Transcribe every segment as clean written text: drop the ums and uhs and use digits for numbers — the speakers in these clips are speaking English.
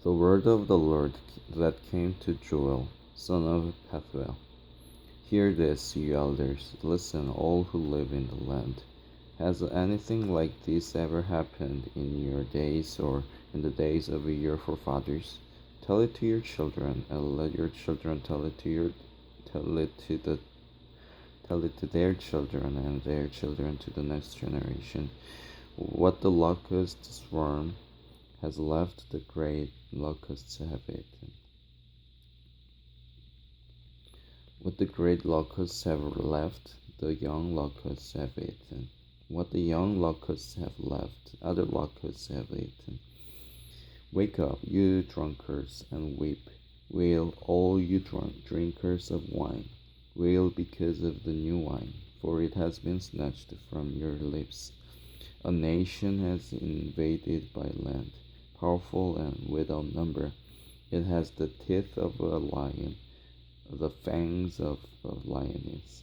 The word of the Lord that came to Joel, son of Pethuel. Hear this, you elders, listen, all who live in the land. Has anything like this ever happened in your days or in the days of your forefathers? Tell it to your children, and let your children tell it to the tell it to their children and their children to the next generation. What the locust swarm has left, the great locusts have eaten. What the great locusts have left, the young locusts have eaten. What the young locusts have left, other locusts have eaten. Wake up, you drunkards, and weep. Wail, all you drinkers of wine. Wail because of the new wine, for it has been snatched from your lips. A nation has invaded by land, powerful and without number. It has the teeth of a lion, the fangs of a lioness.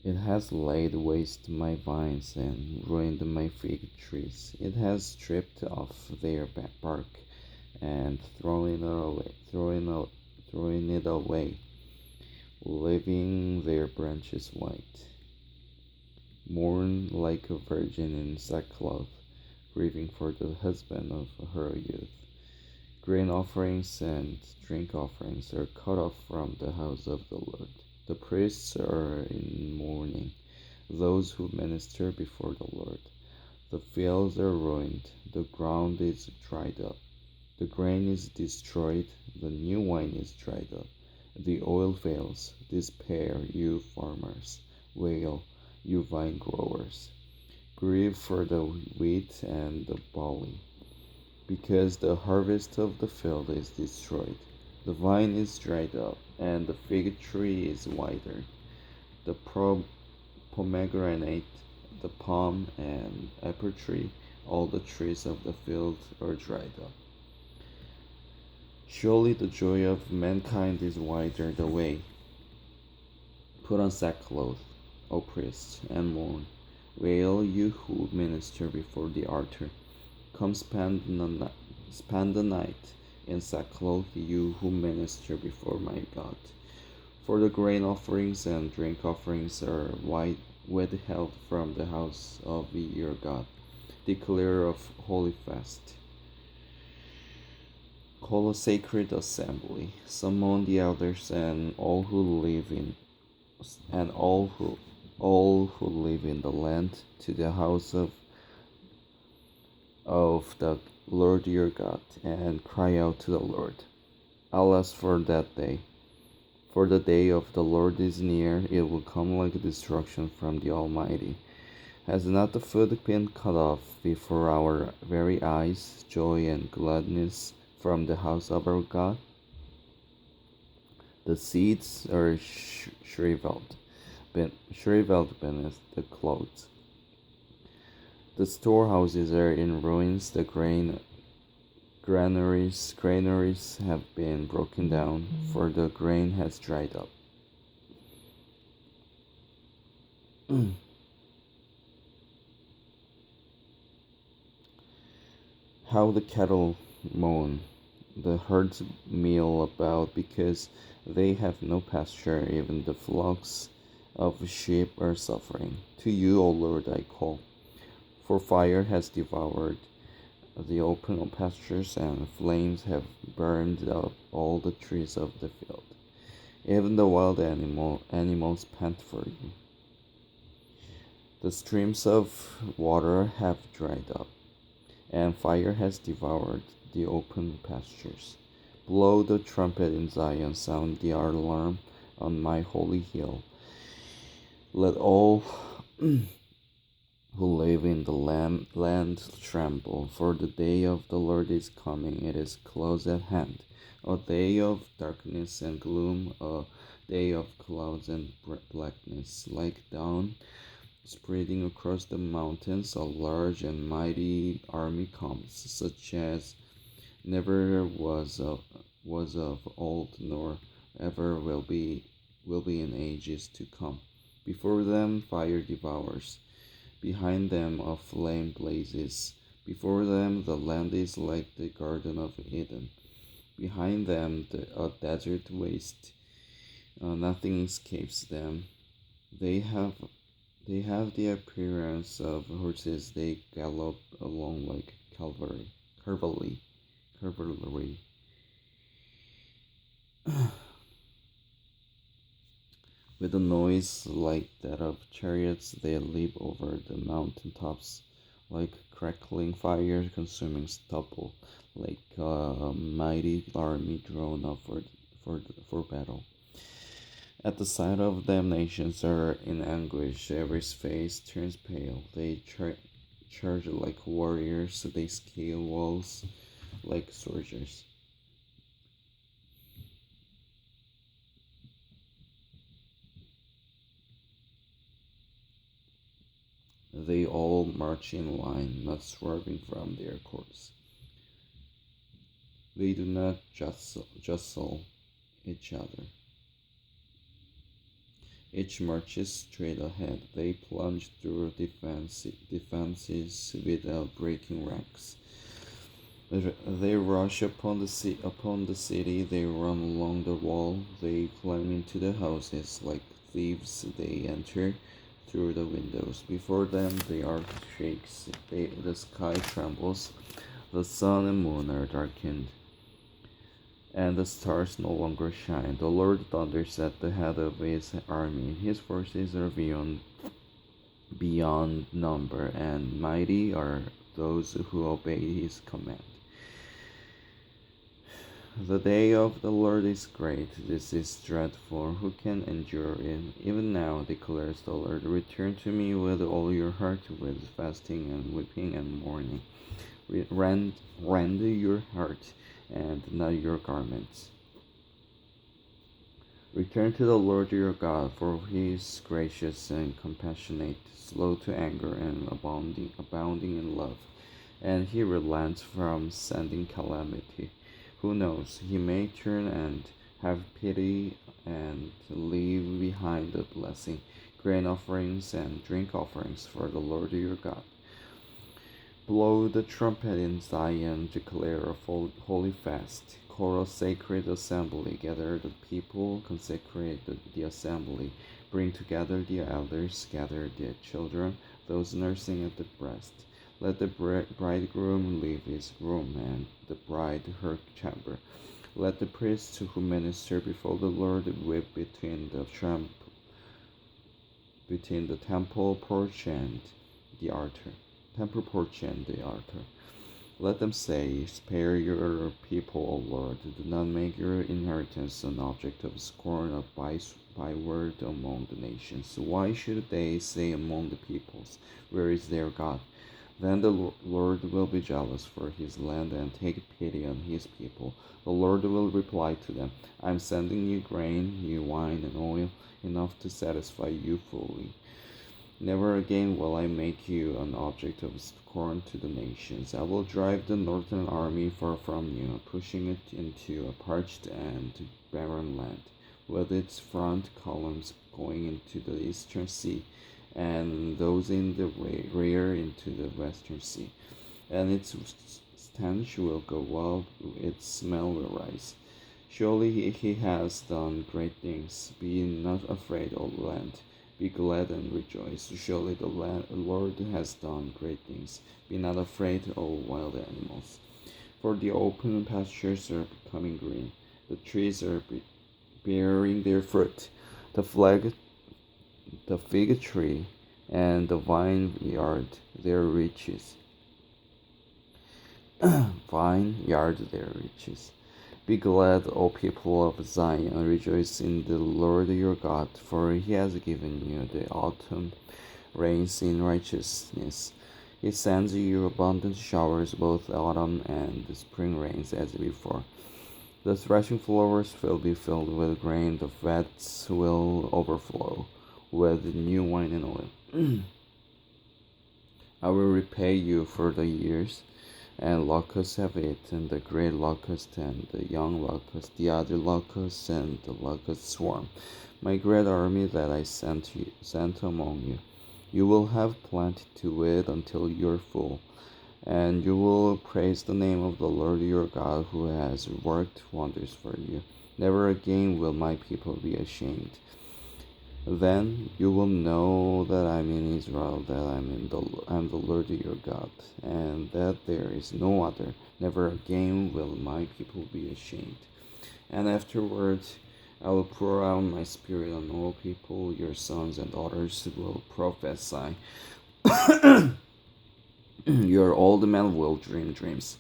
It has laid waste my vines and ruined my fig trees. It has stripped off their bark and thrown it away, leaving their branches white. Mourn like a virgin in sackcloth, grieving for the husband of her youth. Grain offerings and drink offerings are cut off from the house of the Lord. The priests are in mourning, those who minister before the Lord. The fields are ruined, the ground is dried up, the grain is destroyed, the new wine is dried up, the oil fails. Despair, you farmers, wail, you vine growers. Grieve for the wheat and the barley, because the harvest of the field is destroyed. The vine is dried up, and the fig tree is withered. The pomegranate, the palm, and apple tree, all the trees of the field are dried up. Surely the joy of mankind is withered away. Put on sackcloth, O priests, and mourn. Wail, you who minister before the altar. Come spend the night in sackcloth, you who minister before my God. For the grain offerings and drink offerings are withheld from the house of your God. Declare a holy fast. Call a sacred assembly. Summon the elders and all who live in the land to the house of the Lord your God, and cry out to the Lord. Alas for that day! For the day of the Lord is near, it will come like destruction from the Almighty. Has not the food been cut off before our very eyes, joy and gladness from the house of our God? The seeds are shriveled beneath the clothes. The storehouses are in ruins, the granaries have been broken down, for the grain has dried up. How the cattle moan, the herds meal about because they have no pasture, even the flocks of sheep are suffering. To you, O Lord, I call, for fire has devoured the open pastures, and flames have burned up all the trees of the field. Even the wild animals pant for you. The streams of water have dried up, and fire has devoured the open pastures. Blow the trumpet in Zion, sound the alarm on my holy hill. Let all who live in the land tremble, for the day of the Lord is coming, it is close at hand. A day of darkness and gloom, a day of clouds and blackness, like dawn spreading across the mountains. A large and mighty army comes, such as never was of old, nor ever will be in ages to come. Before them fire devours. Behind them a flame blazes. Before them, the land is like the Garden of Eden. Behind them, a desert waste. Nothing escapes them. They have they have the appearance of horses. They gallop along like cavalry, cavalry. With a noise like that of chariots, they leap over the mountain tops like crackling fire consuming stubble, like a mighty army drawn up for battle. At the sight of them, nations are in anguish. Every face turns pale. They charge like warriors. They scale walls like soldiers. They all march in line, not swerving from their course. They do not jostle each other. Each marches straight ahead. They plunge through defenses without breaking ranks. They rush upon the city. They run along the wall. They climb into the houses like thieves. They enter through the windows. Before them, the earth shakes. The sky trembles. The sun and moon are darkened, and the stars no longer shine. The Lord thunders at the head of his army. His forces are beyond number, and mighty are those who obey his command. The day of the Lord is great. This is dreadful. Who can endure it? Even now, declares the Lord, return to me with all your heart, with fasting and weeping and mourning. Rend your heart and not your garments. Return to the Lord your God, for he is gracious and compassionate, slow to anger and abounding in love, and he relents from sending calamity. Who knows? He may turn and have pity and leave behind a blessing, grain offerings and drink offerings for the Lord your God. Blow the trumpet in Zion, declare a holy fast. Call a sacred assembly, gather the people, consecrate the assembly. Bring together the elders, gather the children, those nursing at the breast. Let the bridegroom leave his room, and the bride her chamber. Let the priests who minister before the Lord weep between the temple porch and the altar. Temple porch and the altar. Let them say, spare your people, O Lord. Do not make your inheritance an object of scorn, a byword among the nations. Why should they say among the peoples, where is their God? Then the Lord will be jealous for his land and take pity on his people. The Lord will reply to them, I am sending you grain, new wine, and oil, enough to satisfy you fully. Never again will I make you an object of scorn to the nations. I will drive the northern army far from you, pushing it into a parched and barren land, with its front columns going into the eastern sea, and those in the rear into the western sea. And its stench will go up, its smell will rise. Surely he has done great things. Be not afraid, O land. Be glad and rejoice. Surely the Lord has done great things. Be not afraid, O wild animals. For the open pastures are becoming green. The trees are bearing their fruit. The fig tree and the vineyard their riches. Vineyard their riches. Be glad, O people of Zion, rejoice in the Lord your God, for he has given you the autumn rains in righteousness. He sends you abundant showers, both autumn and spring rains as before. The threshing floors will be filled with grain, the vats will overflow with new wine and oil. I will repay you for the years and locusts have eaten, the great locust and the young locust, the other locust and the locust swarm, my great army that I sent among you. You will have plenty to eat until you are full, And you will praise the name of the Lord your God who has worked wonders for you. Never again will my people be ashamed. Then you will know that I'm in Israel, that I'm the Lord your God, and that there is no other. Never again will my people be ashamed. And afterwards I will pour out my spirit on all people. Your sons and daughters will prophesy. Your old men will dream dreams.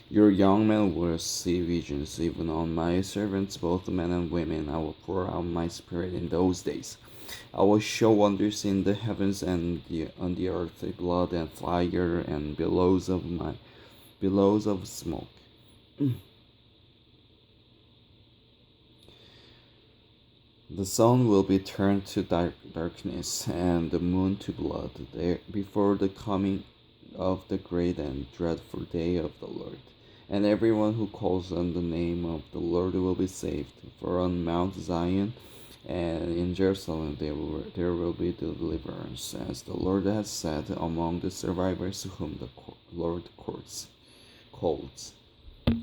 Your young men will see visions. Even on my servants, both men and women, I will pour out my spirit in those days. I will show wonders in the heavens and on the earth, blood and fire and billows of smoke. The sun will be turned to darkness and the moon to blood there before the coming of the great and dreadful day of the Lord. And everyone who calls on the name of the Lord will be saved. For on Mount Zion and in Jerusalem there will be deliverance, as the Lord has said, among the survivors whom the Lord calls.